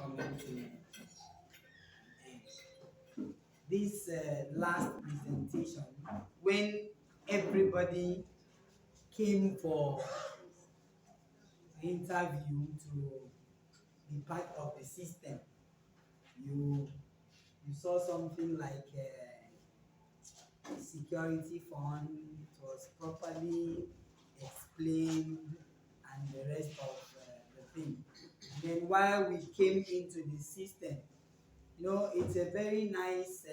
coming to an end. This last presentation, when everybody came for interview to be part of the system, you you saw something like security fund. It was properly explained and the rest of the thing. And then while we came into the system, it's a very nice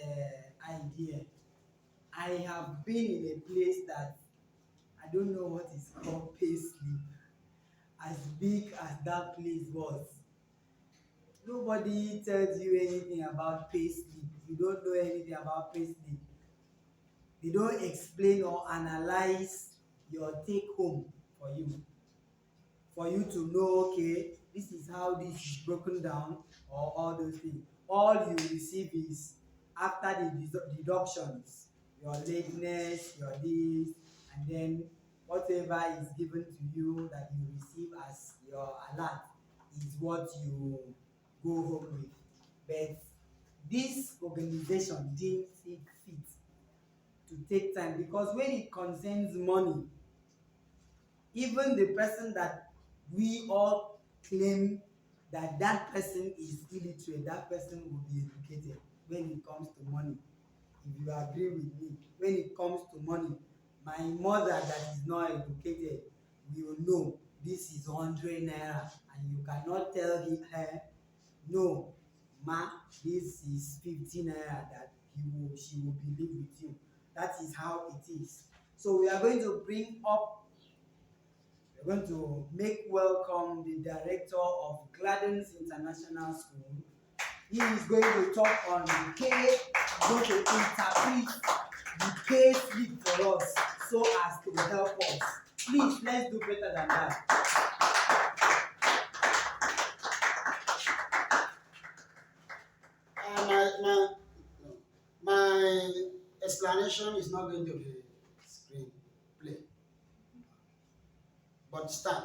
idea. I have been in a place that I don't know what is called Payslip. As big as that place was, nobody tells you anything about Payslip. You don't know anything about Payslip. They don't explain or analyze your take home for you to know, okay, this is how this is broken down, or all those things. All you receive is after the deductions, your lateness, your this, and then whatever is given to you that you receive as your alert is what you go home with. But this organization didn't see fit to take time, because when it concerns money, even the person that we all claim that that person is illiterate, that person will be educated when it comes to money. If you agree with me, when it comes to money, my mother that is not educated will know this is 100 naira, and you cannot tell her, no, ma, this is 50 naira, that she will believe with you. That is how it is. So we are going to make welcome the director of Gladden's International School. He is going to talk on the case, going to interpret the payslip for us so as to help us. Please, let's do better than that. My explanation is not going to be screen play, but start.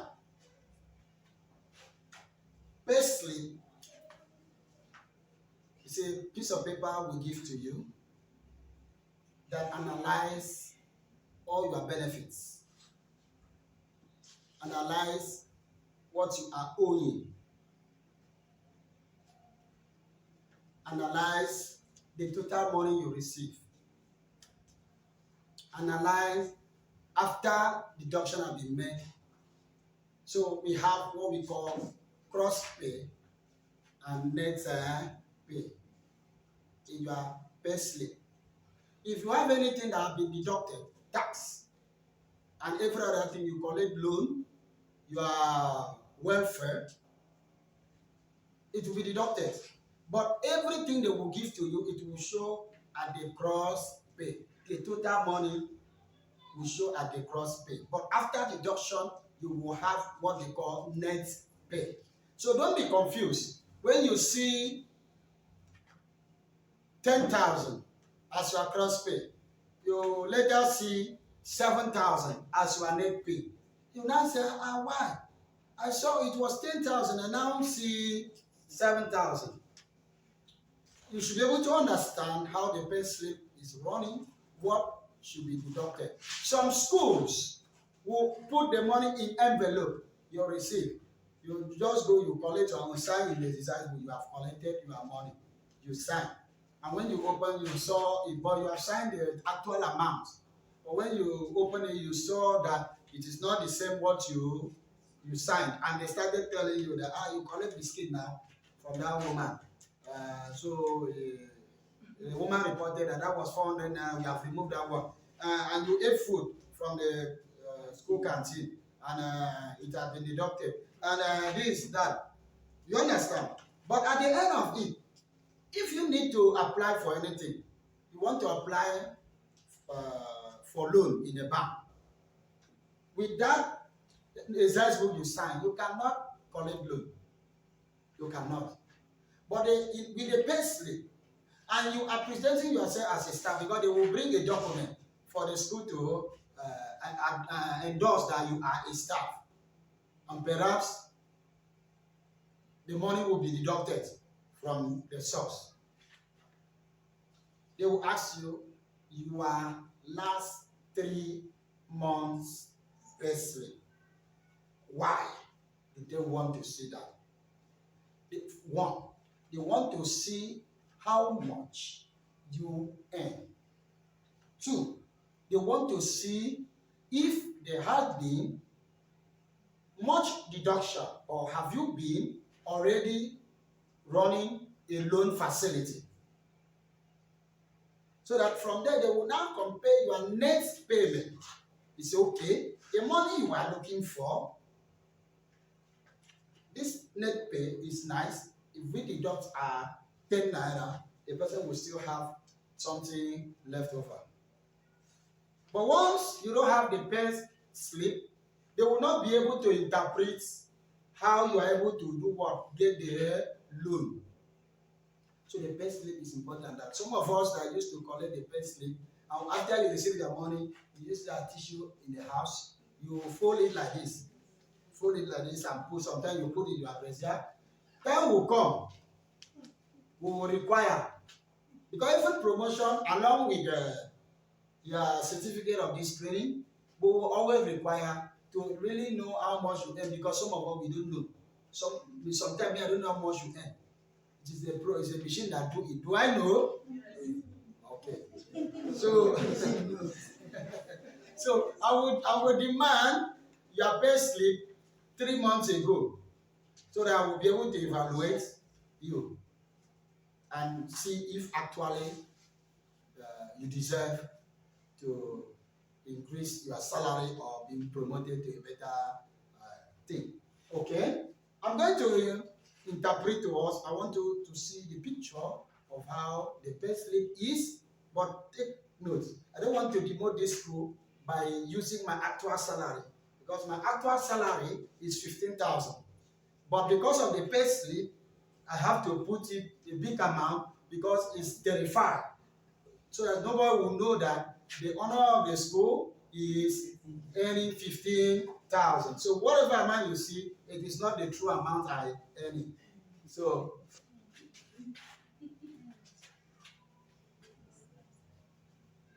Payslip is a piece of paper we give to you that analyze all your benefits, analyze what you are owing, analyze the total money you receive, analyze after deduction has been made. So we have what we call cross pay and net pay in your payslip. If you have anything that has been deducted, tax, and every other thing, you collect loan, your welfare, it will be deducted. But everything they will give to you, it will show at the cross pay. The total money will show at the cross pay. But after deduction, you will have what they call net pay. So don't be confused. When you see 10,000 as your cross pay, you later see 7,000 as your net pay. You now say, why? I saw it was 10,000 and now see 7,000. You should be able to understand how the pay slip is running, what should be deducted. Some schools will put the money in envelope you receive. You just go, you collect and sign in the design book. You have collected your money. You sign. And when you open, you saw it, but you have signed the actual amount. But when you open it, you saw that it is not the same what you signed. And they started telling you that, you collect biscuit now from that woman. So the woman reported that was 400 now. We have removed that one. And you ate food from the school canteen, and it has been deducted. And this, that. You understand? But at the end of it, if you need to apply for anything, you want to apply for loan in a bank, with that exercise book you sign, you cannot collect loan. You cannot. But with the payslip, and you are presenting yourself as a staff, because they will bring a document for the school to endorse that you are a staff. And perhaps the money will be deducted from the source. They will ask you your last 3 months payslip. Why do they want to see that? One, they want to see how much you earn. Two, they want to see if there has been much deduction, or have you been already running a loan facility. So that from there they will now compare your net payment. You say, okay, the money you are looking for, this net pay is nice. If we deduct 10 naira, the person will still have something left over. But once you don't have the pay slip, they will not be able to interpret how you are able to do what? Get the loan. So the pay slip is important. That some of us that used to collect the pay slip, and after you receive your money, you use that tissue in the house, you fold it like this. Fold it like this and put, sometimes you put it in your brazier. Time will come, we will require, because even promotion along with your certificate of this training, we will always require to really know how much you earn, because some of us we don't know. Sometimes I don't know how much you earn. It's a machine that do it. Do I know? Okay. So, so I would demand your pay slip 3 months ago, so that I will be able to evaluate you and see if actually you deserve to increase your salary or be promoted to a better thing. Okay? I'm going to interpret to us. I want you to see the picture of how the pay slip is, but take note. I don't want to demote this school by using my actual salary, because my actual salary is 15,000. But because of the pay slip, I have to put it a big amount because it's 35. So that nobody will know that the owner of the school is earning 15,000. So whatever amount you see, it is not the true amount I earn. So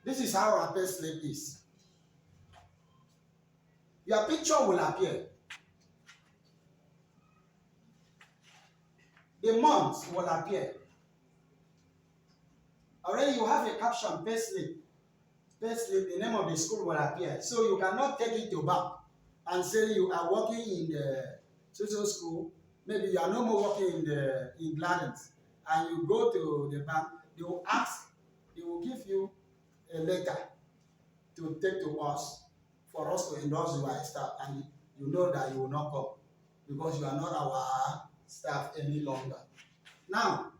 this is how our pay slip is. Your picture will appear. The months will appear. Already you have a caption, pay slip. Pay slip, the name of the school will appear. So you cannot take it to bank and say you are working in the social school. Maybe you are no more working in Gladys, and you go to the bank. They will ask, they will give you a letter to take to us for us to endorse you as staff, and you know that you will not come because you are not our staff any longer. Now,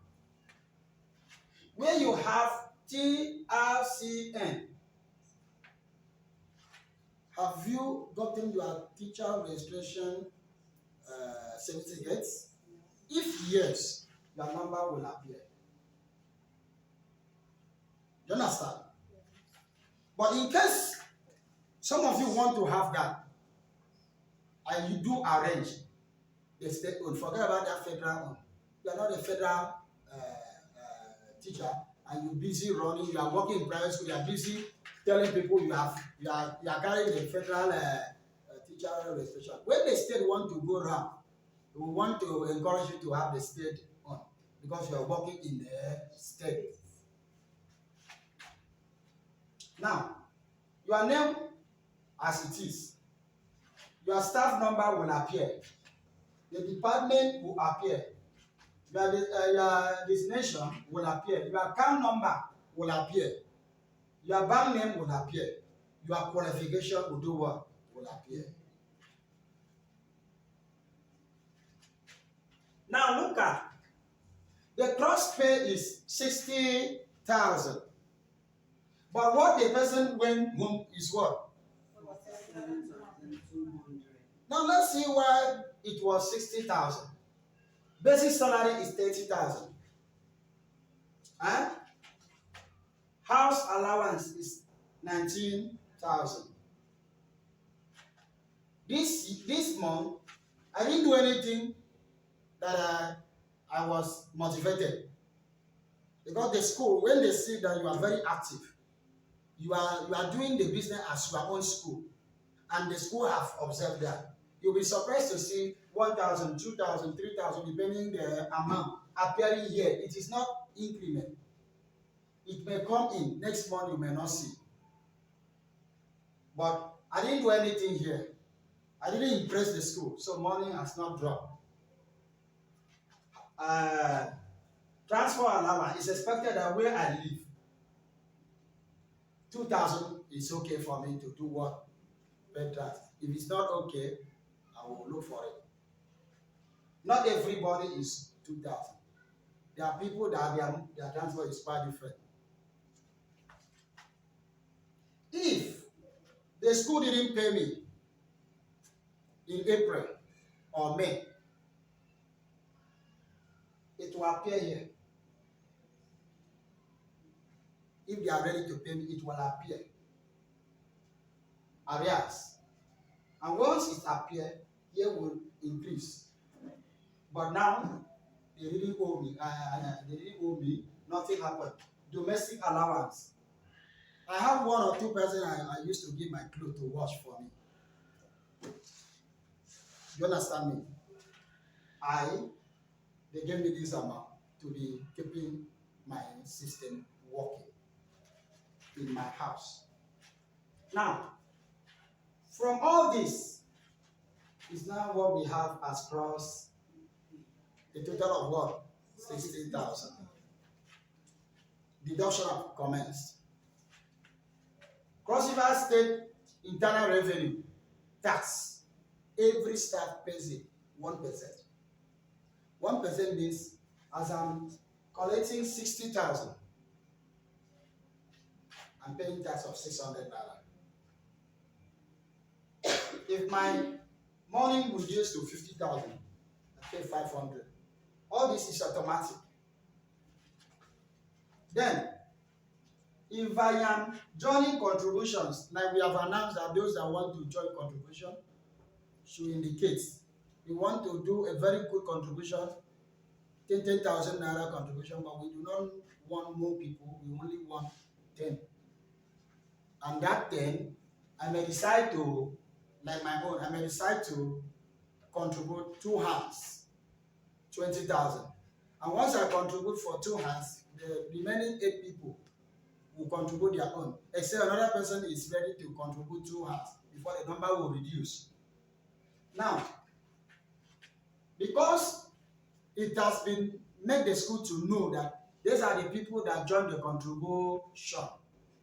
when you have TRCN, have you gotten your teacher registration certificates? If yes, your number will appear. You understand? But in case some of you want to have that, and you do arrange the state owned, forget about that federal one. You are not a federal teacher, and you're busy running, you are working in private school, you are busy telling people you are carrying the federal teacher registration. When the state want to go around, we want to encourage you to have the state on, because you are working in the state. Now, your name as it is, your staff number will appear, the department will appear, your destination will appear, your account number will appear, your bank name will appear, your qualification will do what? Will appear. Now look at the gross pay is 60,000. But what the person went home is what? Now let's see why it was 60,000. Basic salary is 30,000. House allowance is 19,000. This month, I didn't do anything that I was motivated. Because the school, when they see that you are very active, you are doing the business as your own school, and the school have observed that, you'll be surprised to see 1,000, 2,000, 3,000, depending the amount appearing here. It is not increment. It may come in next month, you may not see. But I didn't do anything here. I didn't impress the school, so money has not dropped. Transfer allowance is expected that where I live, 2,000 is okay for me to do what? Pay tax. If it's not okay, I will look for it. Not everybody is 2,000. There are people that their transfer is quite different. If the school didn't pay me in April or May, it will appear here. If they are ready to pay me, it will appear. Arrears. And once it appears, here will increase. But now, they didn't owe me. They didn't owe me. Nothing happened. Domestic allowance. I have one or two persons I used to give my clothes to wash for me. You understand me? They gave me this amount to be keeping my system working in my house. Now, from all this is now what we have as gross, a total of what? 16,000. Deduction have commenced. Cross River State Internal Revenue tax. Every staff pays it 1%. 1% means as I'm collecting 60,000, I'm paying tax of 600 naira. If my money reduced to 50,000, I pay 500. All this is automatic. Then, if I am joining contributions, like we have announced that those that want to join contribution should indicate. We want to do a very good contribution, 10,000 naira contribution, but we do not want more people, we only want 10. And that 10, I may decide to, like my own, I may decide to contribute 2 hands, 20,000. And once I contribute for 2 hands, the remaining 8 people will contribute their own, except another person is ready to contribute 2 hands before the number will reduce. Now, because it has been made the school to know that these are the people that join the contribution,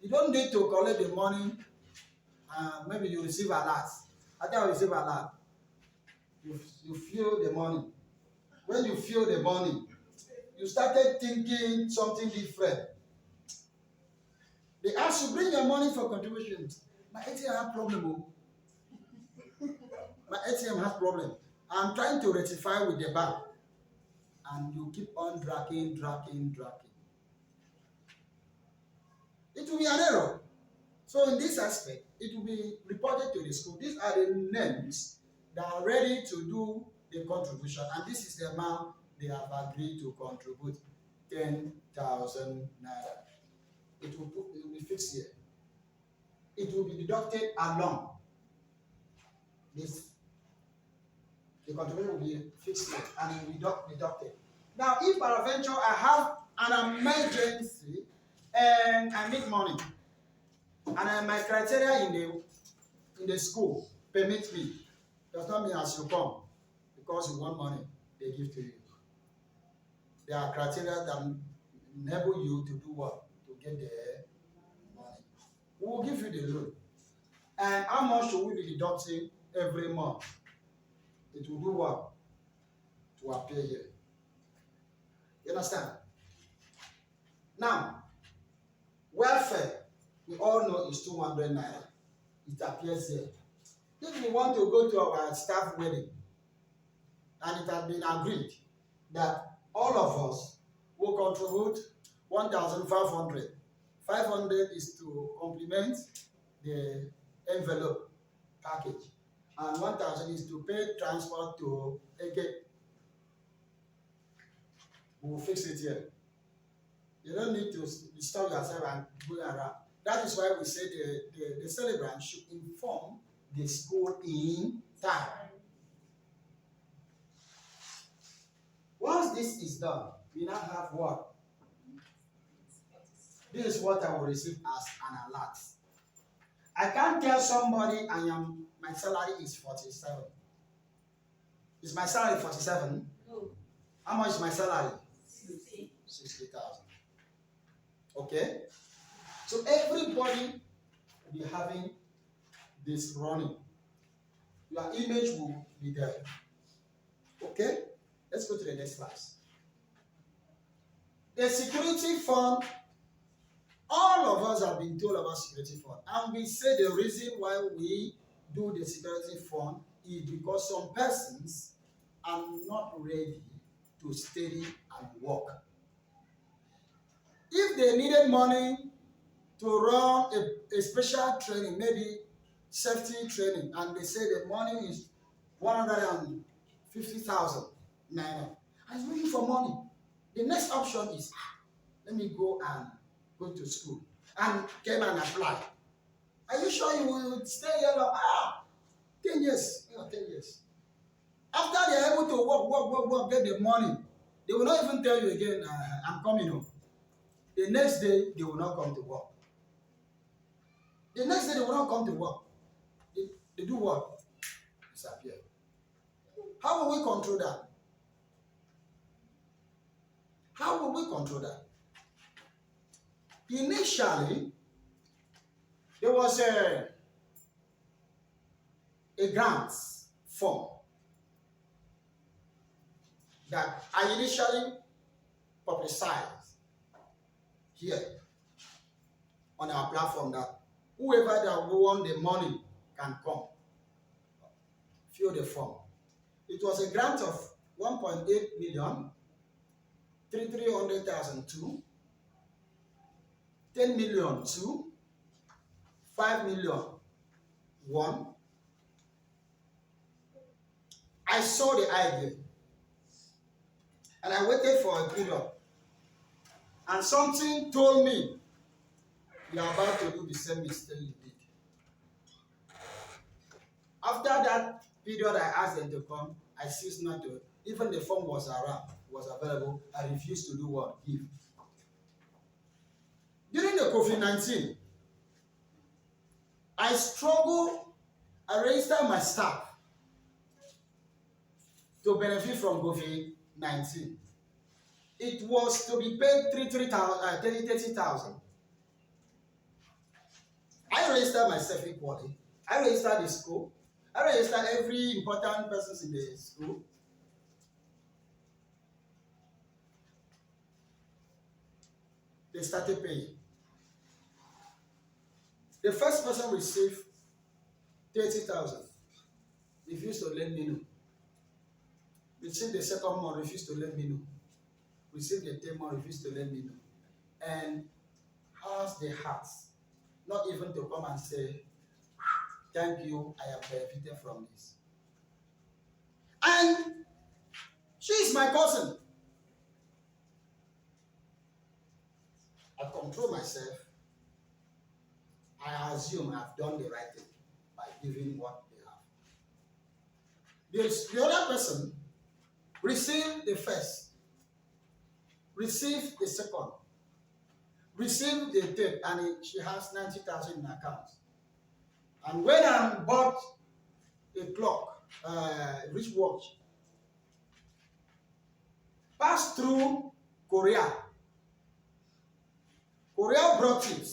you don't need to collect the money. Maybe you receive a lot. After you receive a lot, you feel the money. When you feel the money, you started thinking something different. They ask you, bring your money for contributions. My ATM has problem. My ATM has problem. I'm trying to rectify with the bank. And you keep on dragging. It will be an error. So in this aspect, it will be reported to the school. These are the names that are ready to do the contribution. And this is the amount they have agreed to contribute, 10,000 naira. It will be fixed here. It will be deducted along this. The contribution will be fixed here and it will be deducted. Now, if peradventure I have an emergency and I need money, and my criteria in the school permit me, does not mean as you come because you want money, they give to you. There are criteria that enable you to do what? To get the money. We will give you the loan. And how much should we be deducting every month? It will do what? To appear here. You understand? Now, welfare, we all know is 200 naira. It appears here. If we want to go to our staff wedding, and it has been agreed that all of us will contribute 1,500. 500 is to complement the envelope package, and 1,000 is to pay transport to AK. We will fix it here. You don't need to stop yourself and go around. That is why we say the celebrant should inform the school in time. Once this is done, we now have what? This is what I will receive as an alert. I can't tell somebody my salary is 47. Is my salary 47? No. How much is my salary? 60. 60,000. Okay? So everybody will be having this running. Your image will be there. Okay? Let's go to the next slide. The security fund, all of us have been told about security fund. And we say the reason why we do the security fund is because some persons are not ready to study and work. If they needed money to run a special training, maybe safety training, and they say the money is 150,000 naira, I'm looking for money. The next option is, let me go to school and came and apply. Are you sure you will stay here long? 10 years. 10 years. After they are able to work, get the money, they will not even tell you again, I'm coming home. The next day, they will not come to work. The next day, they will not come to work. They do what? Disappear. How will we control that? How will we control that? Initially, there was a grant form that I initially publicized here on our platform, that whoever that want the money can come, fill the form. It was a grant of 1.8 million, 300,000 to 10 million to 5 million 1. I saw the idea and I waited for a period, and something told me you are about to do the same mistake you did. After that period, I asked them to come. I ceased not to. Even the form was around, was available. I refused to do what? Give. During the COVID-19, I struggled. I registered my staff to benefit from COVID-19. It was to be paid 30,000. I registered myself equally. I registered the school. I registered every important person in the school. They started paying. The first person received 30,000. Refused to let me know. Received the second one, refused to let me know. Received the third one, refused to let me know. And has the hearts not even to come and say, thank you, I have benefited from this. And she is my cousin. I control myself. I assume I've done the right thing by giving what they have. The other person received the first, received the second, received the third, and she has 90,000 in account. And when I bought a clock, wristwatch, passed through Korea. Korea brought it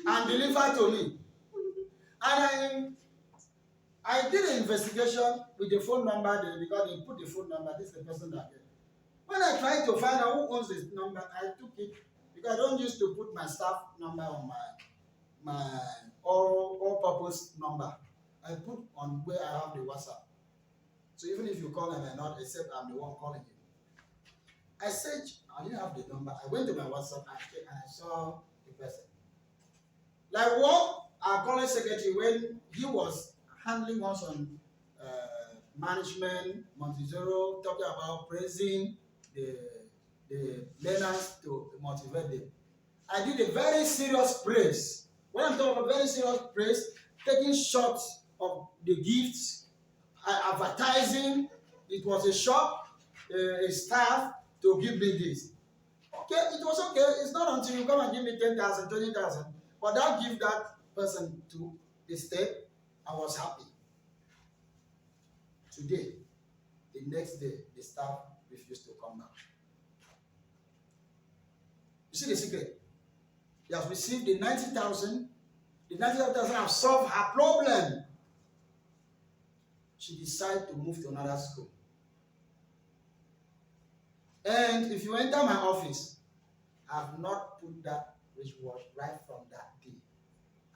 and delivered to me. And I did an investigation with the phone number there, because they put the phone number. This is the person that did. When I tried to find out who owns this number, I took it, because I don't used to put my staff number on my all-purpose number. I put on where I have the WhatsApp. So even if you call, I may not, except I'm the one calling you. I searched, I didn't have the number. I went to my WhatsApp and I saw the person. Like what our college secretary, when he was handling us on management, Montezoro, talking about praising the learners to motivate them. I did a very serious praise. When I'm talking about very serious praise, taking shots of the gifts, advertising. It was a shop, a staff to give me this. Okay, it was okay. It's not until you come and give me 10,000, 20,000, but that give that person to the state, I was happy. Today, the next day, the staff refused to come back. You see the secret? He has received the 90,000. The 90,000 have solved her problem. She decided to move to another school. And if you enter my office, I have not put that wristwatch right from that day.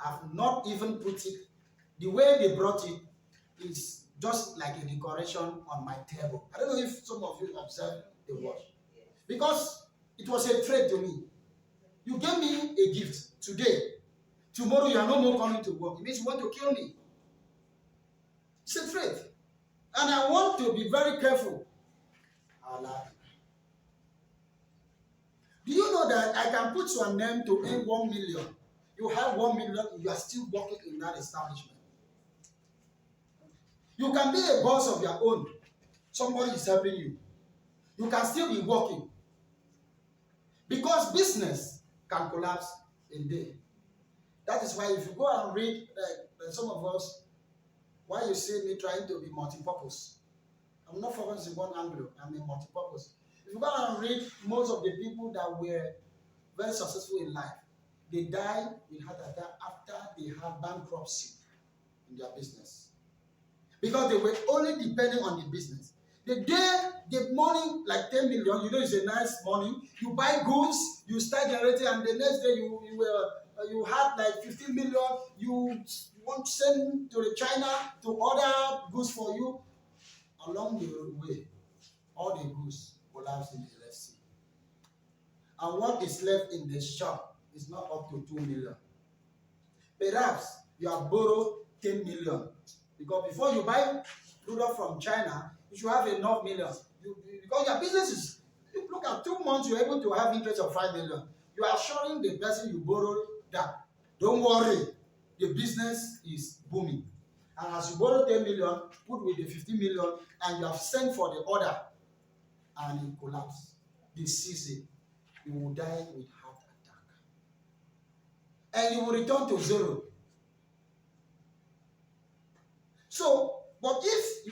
I have not even put it. The way they brought it is just like a decoration on my table. I don't know if some of you observed the watch. Because it was a trade to me. You gave me a gift today. Tomorrow you are no more coming to work. It means you want to kill me. It's a trade. And I want to be very careful. Allah. Do you know that I can put your name to earn 1 million? You have 1 million, you are still working in that establishment. You can be a boss of your own. Somebody is helping you. You can still be working. Because business can collapse in a day. That is why if you go and read, some of us, why you see me trying to be multi-purpose. I'm not focused in one angle, I'm a multi-purpose. If you go and read most of the people that were very successful in life, they died with heart attack after they had bankruptcy in their business. Because they were only depending on the business. The day the money, like 10 million, you know it's a nice money, you buy goods, you start generating, and the next day you had like 15 million, you want to send to the China to order goods for you. Along the way, all the goods collapse in the Red Sea. And what is left in the shop is not up to 2 million. Perhaps you have borrowed 10 million. Because before you buy product from China, you should have enough millions. Because your business is, you look at 2 months, you're able to have interest of 5 million. You are assuring the person you borrowed that, don't worry, the business is booming. And as you borrow 10 million, put with the 50 million, and you have sent for the order, and it collapses. This season, you will die with heart attack. And you will return to zero. So, but if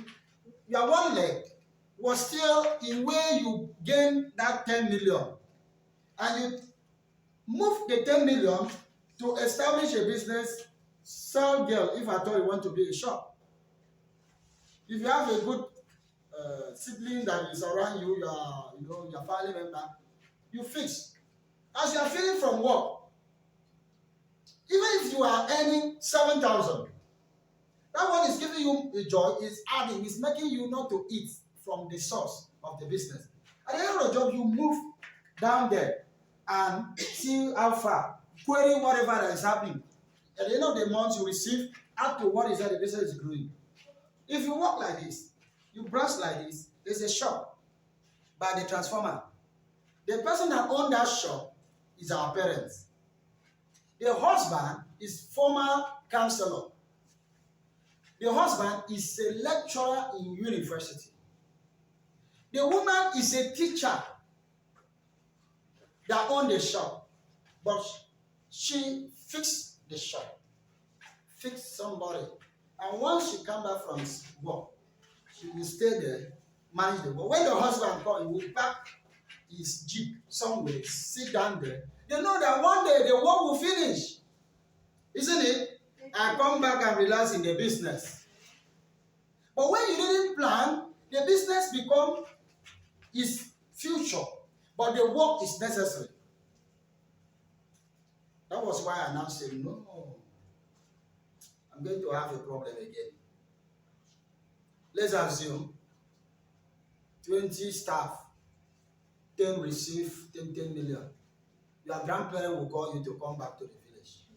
your one leg was still in where you gain that 10 million, and you move the 10 million to establish a business, sell girl, if at all you want to be a shop. If you have a good sibling that is around you, your family member, you fix. As you are feeling from work, even if you are earning 7,000, that one is giving you a joy, is adding, is making you not to eat from the source of the business. At the end of the job, you move down there and see how far, query whatever that is happening. At the end of the month, you receive up to what is that the business is growing. If you walk like this, you brush like this, there's a shop by the transformer. The person that owns that shop is our parents. The husband is former counselor. The husband is a lecturer in university. The woman is a teacher that owns the shop. But she fixed the shop. Fixed somebody. And once she comes back from work, she will stay there, manage the work. When the husband comes, he will pack his jeep somewhere, sit down there. They know that one day the work will finish. Isn't it? I come back and relax in the business. But when you didn't plan, the business becomes his future. But the work is necessary. That was why I now said, no, I'm going to have a problem again. Let's assume 20 staff, 10 receive 10 million. Your grandparent will call you to come back to the village.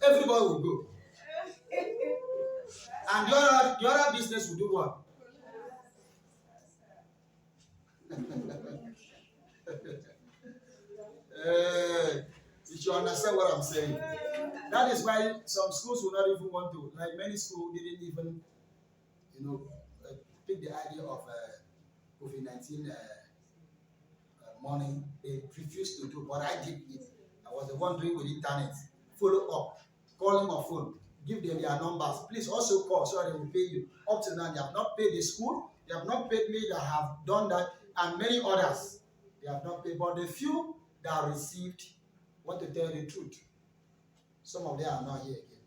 Everybody will go. And the other business will do what? You should understand what I'm saying. That is why some schools will not even want to, like many schools didn't even, pick the idea of COVID-19 money. They refused to do, but I did it. I was the one doing with internet. Follow up, call him on phone, give them their numbers. Please also call so they will pay you. Up to now, they have not paid the school, they have not paid me that have done that, and many others. They have not paid, but the few that received want to tell the truth. Some of them are not here again.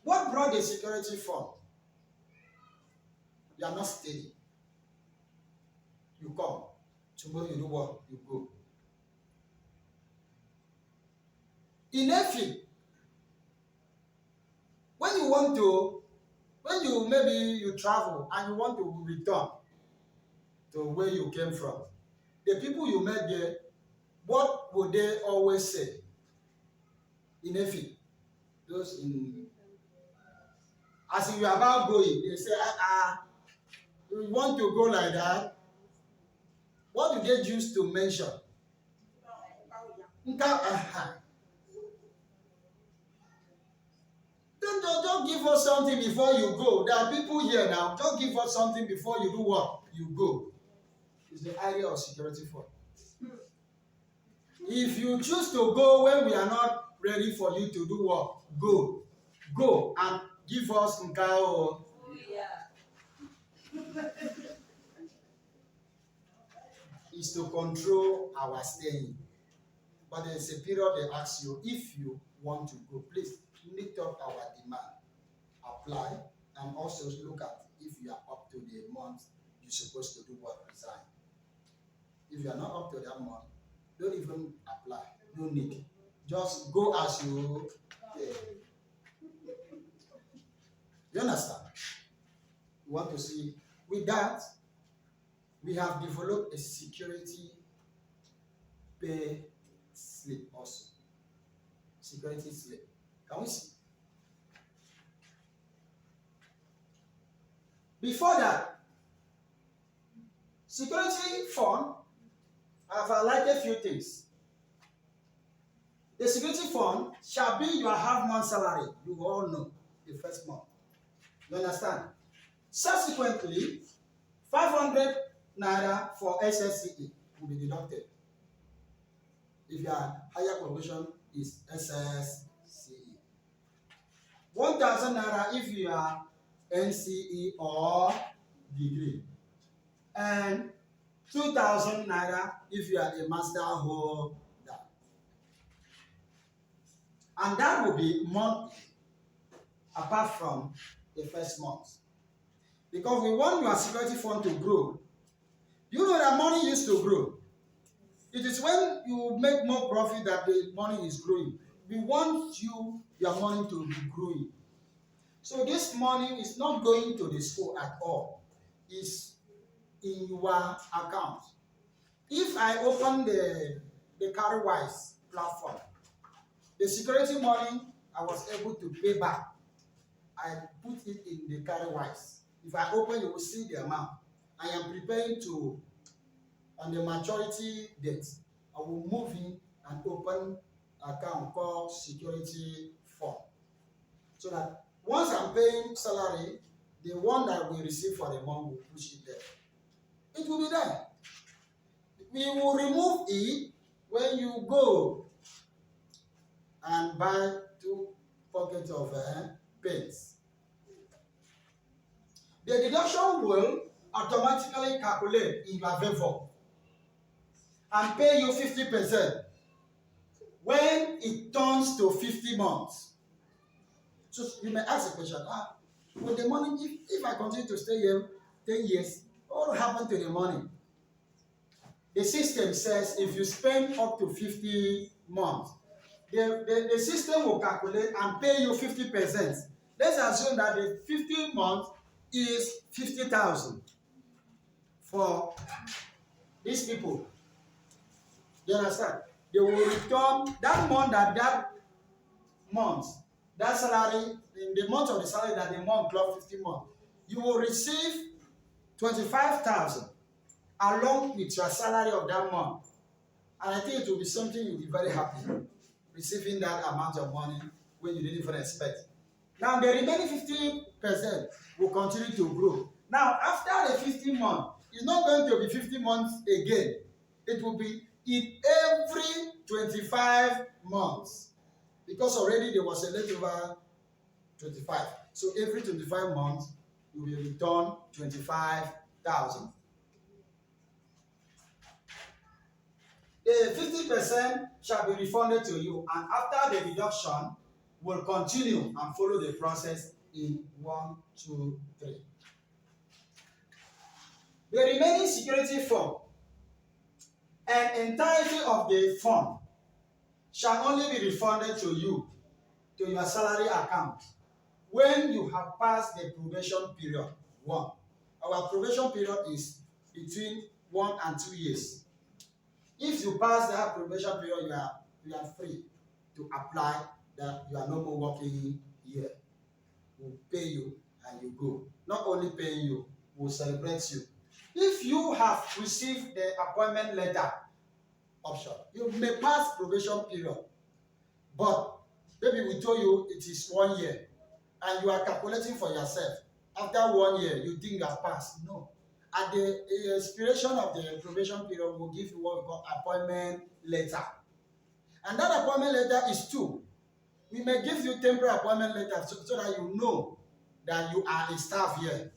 What brought the security fund? You are not steady. You come. Tomorrow you do what? You go. In EFI, maybe you travel and you want to return to where you came from, the people you met there, what would they always say? In EFI, those in, as if you are about going, they say, you want to go like that? What do they use to mention? Don't give us something before you go. There are people here now. Don't give us something before you do what? You go. It's the idea of security fund. If you choose to go when we are not ready for you to do what? Go. Go and give us nkao. Is to control our staying. But there is a period they ask you if you want to go. Please meet up our demand. Apply and also look at if you are up to the month you're supposed to do what, resign. If you are not up to that month, don't even apply. No need. Just go as you. You understand? You want to see. With that, we have developed a security pay slip also. Security slip. Can we see? Before that, security fund, I've highlighted a few things. The security fund shall be your half-month salary. You all know the first month. You understand? Subsequently, 500 naira for SSCE will be deducted. If your higher promotion is SSCE. 1,000 naira if you are NCE or degree. And 2,000 naira if you are a master holder. And that will be monthly, apart from the first month. Because we want your security fund to grow. You know that money used to grow. It is when you make more profit that the money is growing. We want your money to be growing. So this money is not going to the school at all. It's in your account. If I open the Carrywise platform, the security money I was able to pay back, I put it in the Carrywise. If I open, you will see the amount. I am preparing to, on the maturity date, I will move in and open an account called security fund. So that once I'm paying salary, the one that we receive for the month will push it there. It will be there. We will remove it when you go and buy 2 pockets of pens. The deduction will automatically calculate in your favor and pay you 50% when it turns to 50 months. So you may ask a question, with the money, if I continue to stay here 10 years, what will happen to the money? The system says if you spend up to 50 months, the system will calculate and pay you 50%. Let's assume that the 50 months is 50,000 for these people. You understand? They will return that month that month, that salary, in the month of the salary that the month clock 15 months, you will receive 25,000 along with your salary of that month. And I think it will be something you'll be very happy receiving that amount of money when you didn't even expect. Now, the remaining 50% will continue to grow. Now, after the 15 months, it's not going to be 50 months again. It will be in every 25 months. Because already there was a leftover 25. So every 25 months, you will return 25,000. The 50% shall be refunded to you, and after the deduction, will continue and follow the process in 1, 2, 3. The remaining security fund and entirety of the fund shall only be refunded to you, to your salary account, when you have passed the probation period 1. Our probation period is between 1 and 2 years. If you pass that probation period, you are free to apply that you are no more working here. We'll pay you and you go. Not only paying you, we'll celebrate you. If you have received the appointment letter option, you may pass probation period, but maybe we told you it is 1 year, and you are calculating for yourself. After 1 year, you think you have passed. No. At the expiration of the probation period, we'll give you what we call appointment letter. And that appointment letter is 2. We may give you temporary appointment letter so that you know that you are a staff here.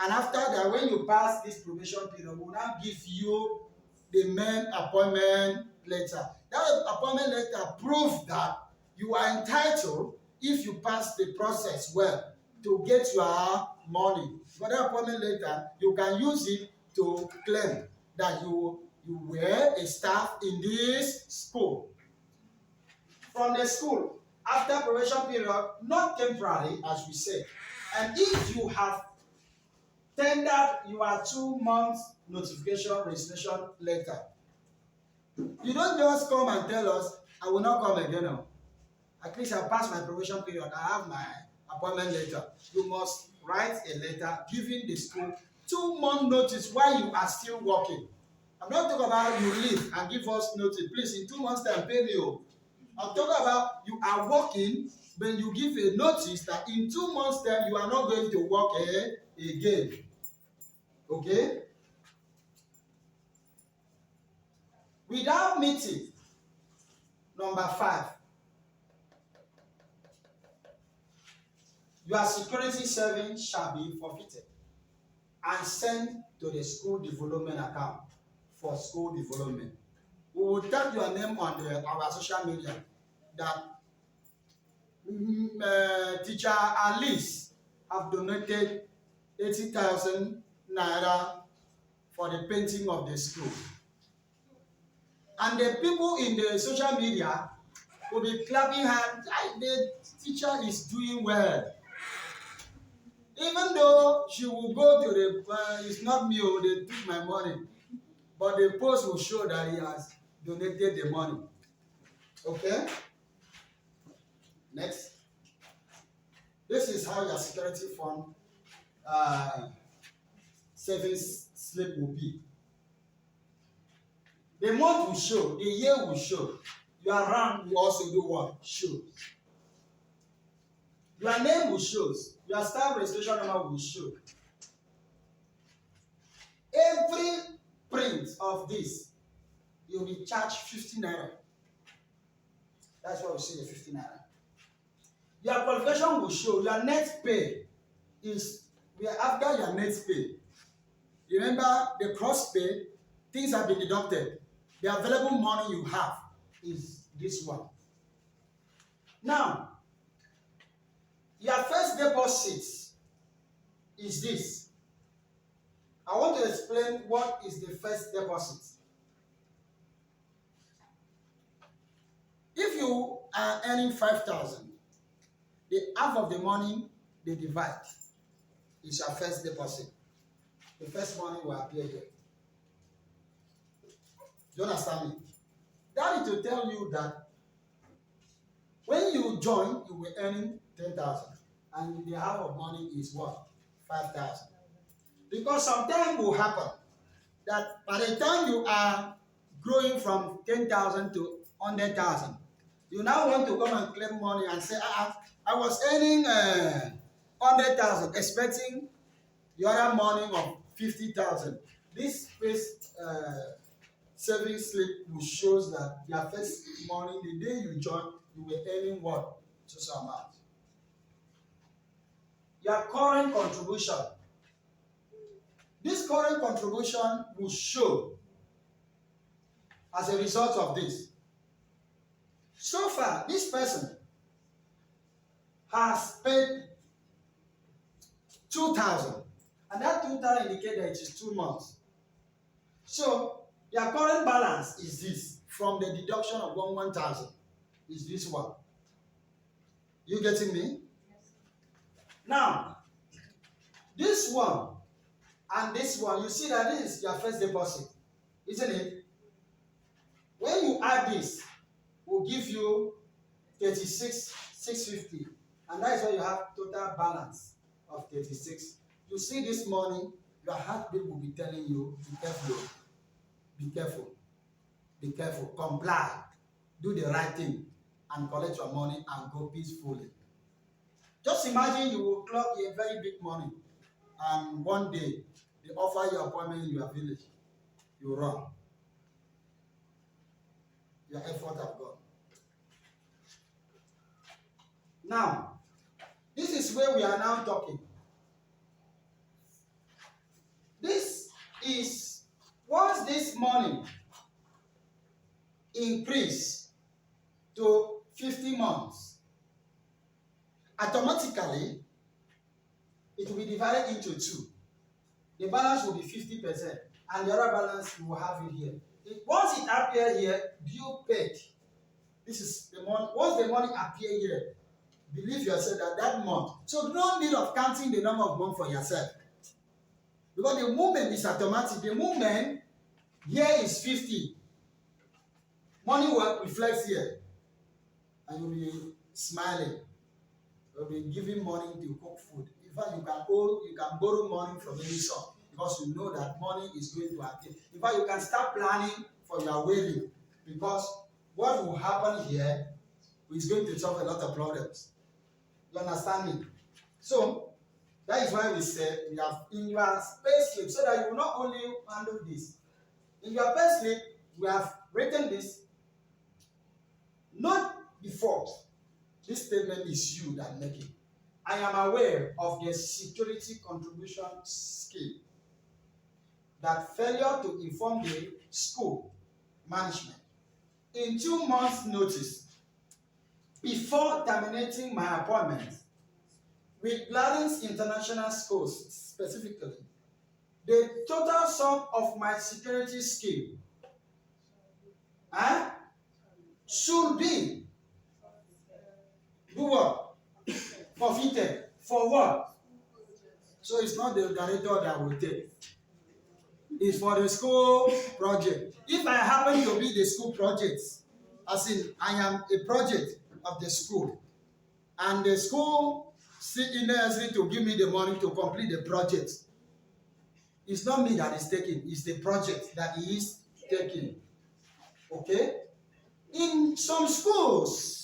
And after that, when you pass this probation period, we'll now give you the main appointment letter. That appointment letter proves that you are entitled, if you pass the process well, to get your money. For that appointment letter, you can use it to claim that you were a staff in this school. From the school, after probation period, not temporary, as we say, and if you have tendered your 2 months notification registration letter, you don't just come and tell us, I will not come again now. At least I passed my probation period, I have my appointment letter. You must write a letter giving the school 2 months notice while you are still working. I'm not talking about you leave and give us notice. Please, in 2 months' time, pay me. I'm talking about you are working, when you give a notice that in 2 months' time you are not going to work again. Okay? Without meeting, number 5, your security savings shall be forfeited and sent to the school development account for school development. We will tag your name on our social media that Tchr Alice have donated 80,000 naira for the painting of the school. And the people in the social media will be clapping hands. The teacher is doing well. Even though she will go to the, it's not me, they took my money. But the post will show that he has donated the money. Okay? Next. This is how your security fund savings slip will be. The month will show, the year will show. Your rank will also do what? Show. Your name will show. Your staff registration number will show. Every print of this, you'll be charged 50 naira. That's why we say the 50 naira. Your qualification will show. Your net pay is, we are after your net pay. Remember, the cross pay, things have been deducted. The available money you have is this one. Now, your first deposit is this. I want to explain what is the first deposit. If you are earning 5,000, the half of the money they divide is your first deposit. The first money will appear here. Do you understand me? That is to tell you that When you join, you will earn 10,000. And the half of money is what? 5,000. Because sometimes will happen that by the time you are growing from 10,000 to 100,000, you now want to come and claim money and say, I was earning 100,000, expecting the other morning of 50,000. This first savings slip will shows that your first morning, the day you join, you were earning what? Just amount. Your current contribution. This current contribution will show as a result of this. So far, this person has paid 2,000, and that 2,000 indicates that it is 2 months. So your current balance is this from the deduction of 1,000 is this one. You getting me? Yes. Now, this one and this one, you see that this is your first deposit, isn't it? When you add this, will give you 36,650, and that is why you have total balance of 36. You see this morning, your heartbeat will be telling you, be careful, be careful, be careful, comply, do the right thing, and collect your money and go peacefully. Just imagine you will clock a very big money, and one day they offer you appointment in your village. You run. Your effort have gone. Now, this is where we are now talking. This is, once this money increase to 50 months, automatically it will be divided into 2. The balance will be 50%, and the other balance you will have it here. Once it appears here, due paid. This is the money. Once the money appears here, believe yourself that month. So no need of counting the number of months for yourself. Because the movement is automatic. The movement here is 50. Money will reflect here. And you'll be smiling. You'll be giving money to cook food. In fact, you can borrow money from any shop because you know that money is going to appear. In fact, you can start planning for your wedding because what will happen here is going to solve a lot of problems. You understand me? So that is why we said we have in your payslip, so that you will not only handle this. In your payslip, we have written this. Not before. This statement is you that make it. I am aware of the security contribution scheme that failure to inform the school management in 2 months' notice before terminating my appointment with Gladys International Schools specifically, the total sum of my security scheme should be do what? Forfeited. For what? So it's not the director that will take. It's for the school project. If I happen to be the school project, as in I am a project of the school, and the school seeking necessary to give me the money to complete the project, it's not me that is taking, it's the project that he is taking. Okay? In some schools,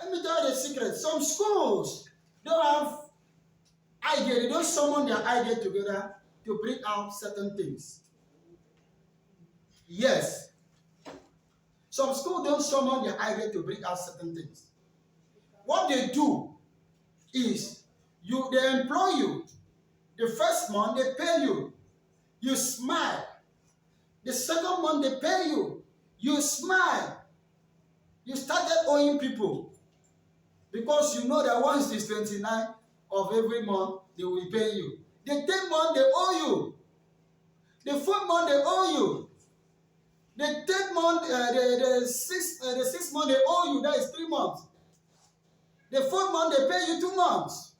let me tell you the secret, some schools don't have idea, they don't summon their idea together to bring out certain things. Yes. Some schools don't summon their idea to bring out certain things. What they do is they employ you. The first month they pay you. You smile. The second month they pay you. You smile. You started owing people. Because you know that once it's 29 of every month, they will pay you. The 10th month they owe you. The 4th month they owe you. The 10th month, the sixth month they owe you. That is 3 months. The 4th month they pay you 2 months.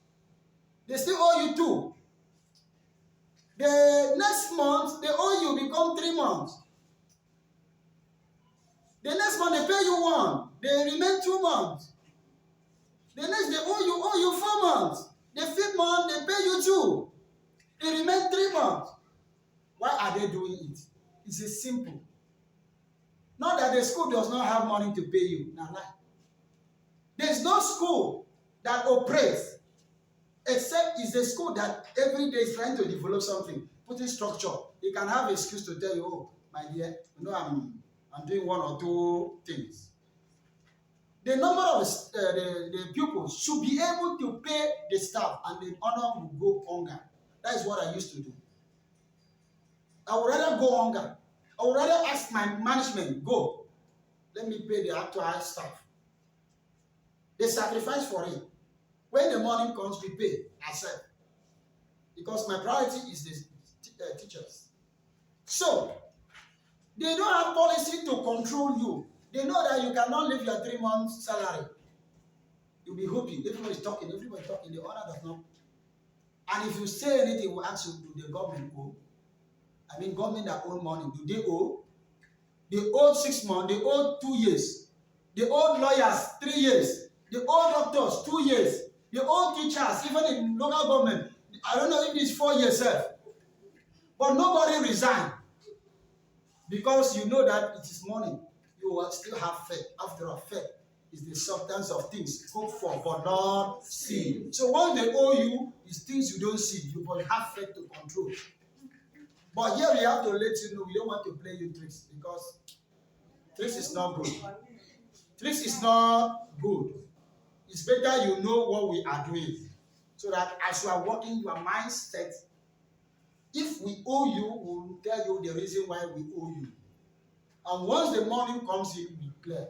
They still owe you 2. The next month they owe you become 3 months. The next month they pay you 1. They remain 2 months. The next they owe you 4 months. The 5th month they pay you 2. They remain 3 months. Why are they doing it? It's a simple. Not that the school does not have money to pay you. Nah, nah. There's no school that operates except it's a school that every day is trying to develop something, putting structure. You can have an excuse to tell you, oh, my dear, you know I'm doing 1 or 2 things. The number of the pupils should be able to pay the staff, and the honor will go hunger. That is what I used to do. I would rather go hunger. I would rather ask my management, go, let me pay the actual staff. They sacrifice for it. When the money comes, we pay ourselves. Because my priority is the teachers. So, they don't have policy to control you. They know that you cannot live your 3 months salary. You'll be hoping. Everybody is talking. The owner does not. And if you say anything, we'll ask you, do the government owe? I mean, government that own money, do they owe? They owe 6 months. They owe 2 years. They owe lawyers 3 years. They owe doctors 2 years. They owe teachers, even in local government. I don't know if it's 4 years, sir. But nobody resigned. Because you know that it is money. You will still have faith. After all, faith is the substance of things hoped for but not seen. So what they owe you is things you don't see. You must have faith to control. But here we have to let you know we don't want to play you tricks, because tricks is not good. Tricks is not good. It's better you know what we are doing, so that as you are working your mindset, if we owe you, we will tell you the reason why we owe you. And once the money comes in, we clear.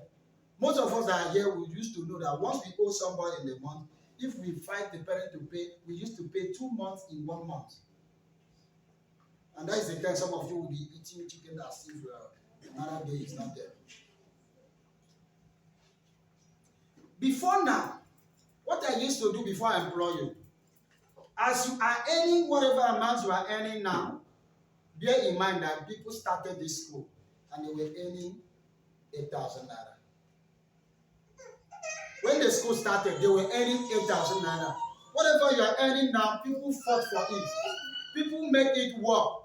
Most of us that are here, we used to know that once we owe somebody in the month, if we fight the parent to pay, we used to pay 2 months in 1 month. And that is the time some of you will be eating chicken as if another day is not there. Before now, what I used to do before I employ you, as you are earning whatever amount you are earning now, bear in mind that people started this school and they were earning 8,000 naira. When the school started, they were earning 8,000 naira. Whatever you are earning now, people fought for it. People make it work.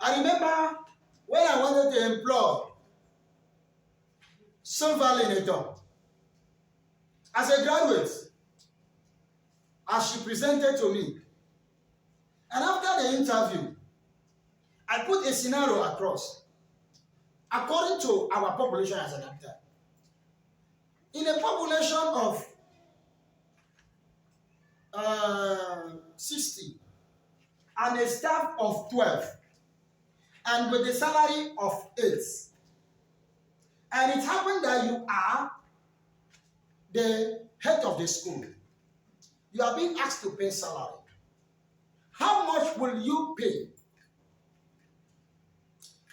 I remember when I wanted to employ Silver Lenator as a graduate, as she presented to me. And after the interview, I put a scenario across according to our population as an actor. In a population of 60 and a staff of 12, and with a salary of 8, and it happened that you are the head of the school, you are being asked to pay salary. How much will you pay?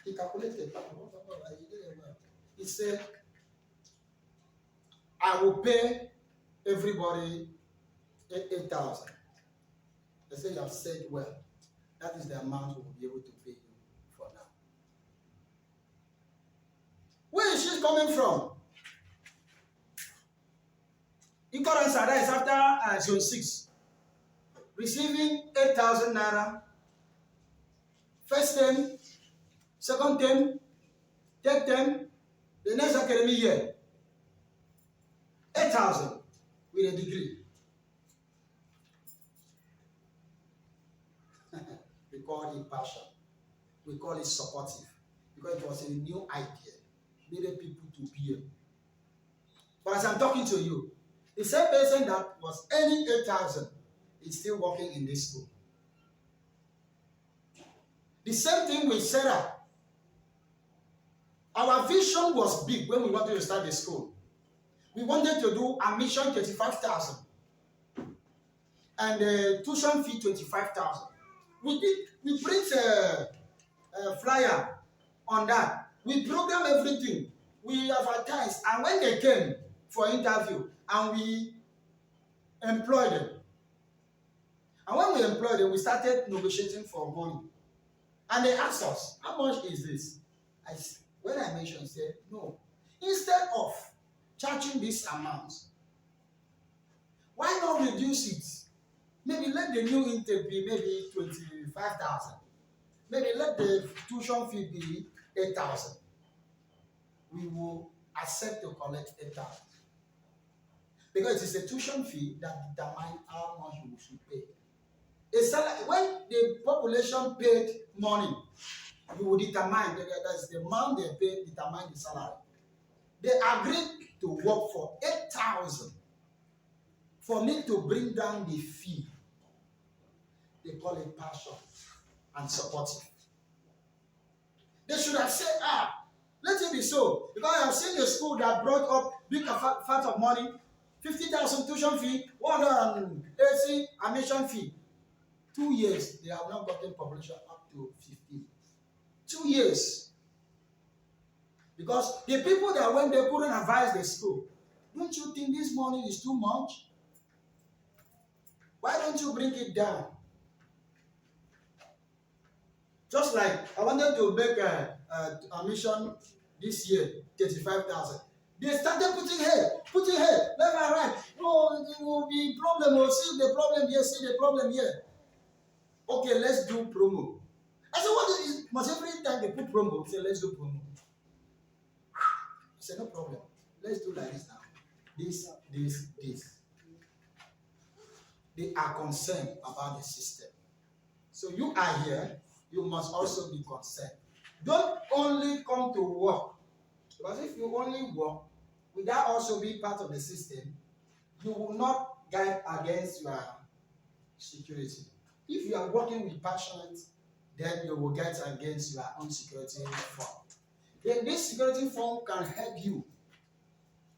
He calculated. He said, I will pay everybody 8,000. They said, you have said well. That is the amount we will be able to pay you for now. Where is she coming from? Incorrect, that is after zone 6. Receiving 8,000 naira. First term, second term, third term, the next academic year. 8,000 with a degree. We call it passion. We call it supportive. Because it was a new idea. Needed people to be here. But as I'm talking to you, the same person that was earning 8,000 is still working in this school. The same thing with Sarah. Our vision was big when we wanted to start the school. We wanted to do admission 35,000 and tuition fee 25,000. We print a flyer on that. We program everything. We advertised, and when they came for interview, and we employed them. And when we employed them, we started negotiating for money. And they asked us, how much is this? When I mentioned, he said, no. Instead of charging this amount, why not reduce it? Maybe let the new intake be maybe 25,000. Maybe let the tuition fee be 8,000. We will accept to collect 8,000. Because it is a tuition fee that determines how much you should pay. A salary, when the population paid money, you will determine that's the amount they pay determine the salary. They agreed to work for 8,000 for me to bring down the fee. They call it passion and supportive. They should have said, let it be so. Because I have seen a school that brought up big fat of money, 50,000 tuition fee, 180 admission fee. 2 years, they have not gotten population up to 15. 2 years. Because the people that went there couldn't advise the school. Don't you think this money is too much? Why don't you bring it down? Just like I wanted to make a admission this year, 35,000. They started putting here, left and right. No, it will be problem. We'll see the problem here, see the problem here. Okay, let's do promo. I said, what is must every time they put promo, say let's do promo. I said, no problem. Let's do like this now. This. They are concerned about the system. So you are here, you must also be concerned. Don't only come to work. Because if you only work without also being part of the system, you will not guide against your security. If you are working with passionate, then you will guide against your own security fund. Then this security fund can help you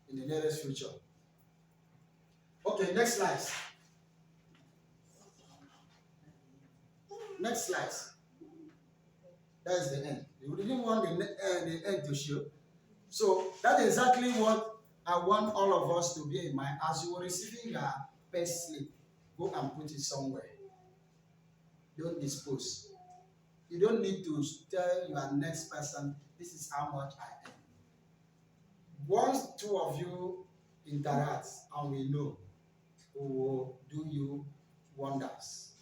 in the nearest future. Okay, next slide. Next slide. That's the end. You didn't want the end to show. So that's exactly what I want all of us to be in mind. As you are receiving your payslip, go and put it somewhere. Don't dispose. You don't need to tell your next person, this is how much I earn. Once two of you interact and we know, we will do you wonders.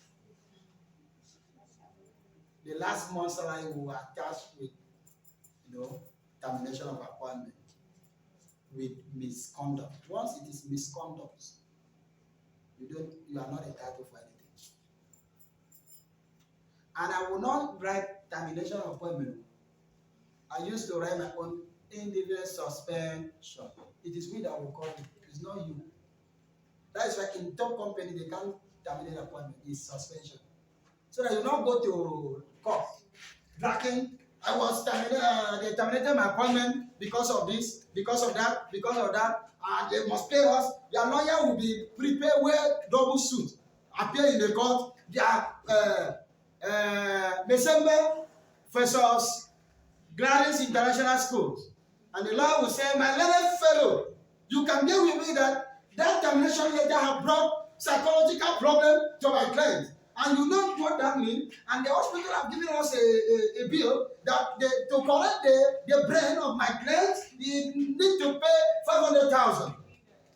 The last month's salary will attach with, termination of appointment with misconduct. Once it is misconduct, you are not entitled for anything. And I will not write termination of appointment. I used to write my own individual suspension. It is we that will call it. It's not you. That is why in top company they can't terminate appointment. It's suspension. So that you not go to court bragging, I was terminated, they terminated my appointment because of this, because of that, and they must pay us. Your lawyer will be prepared, wear double suit, appear in the court. December versus Gladys International Schools. And the lawyer will say, my learned fellow, you can deal with me that termination letter have brought psychological problem to my client. And you know what that means. And the hospital have given us a bill that to correct the brain of my clients, they need to pay 500,000.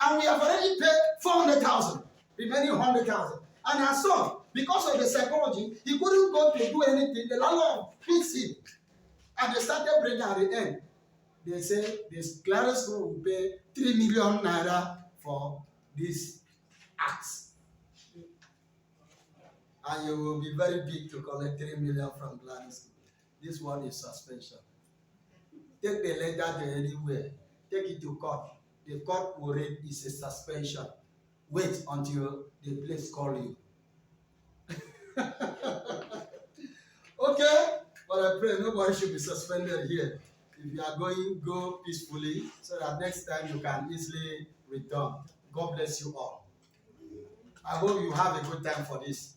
And we have already paid 400,000, remaining 100,000. And as so, because of the psychology, he couldn't go to do anything. The landlord fixed him. And they started bringing at the end. They say this Clarence School will pay 3 million naira for this act. And you will be very big to collect 3 million from Gladys. This one is suspension. Take the letter to anywhere. Take it to court. The court will read it's a suspension. Wait until the place call you. Okay? But I pray nobody should be suspended here. If you are going, go peacefully so that next time you can easily return. God bless you all. I hope you have a good time for this.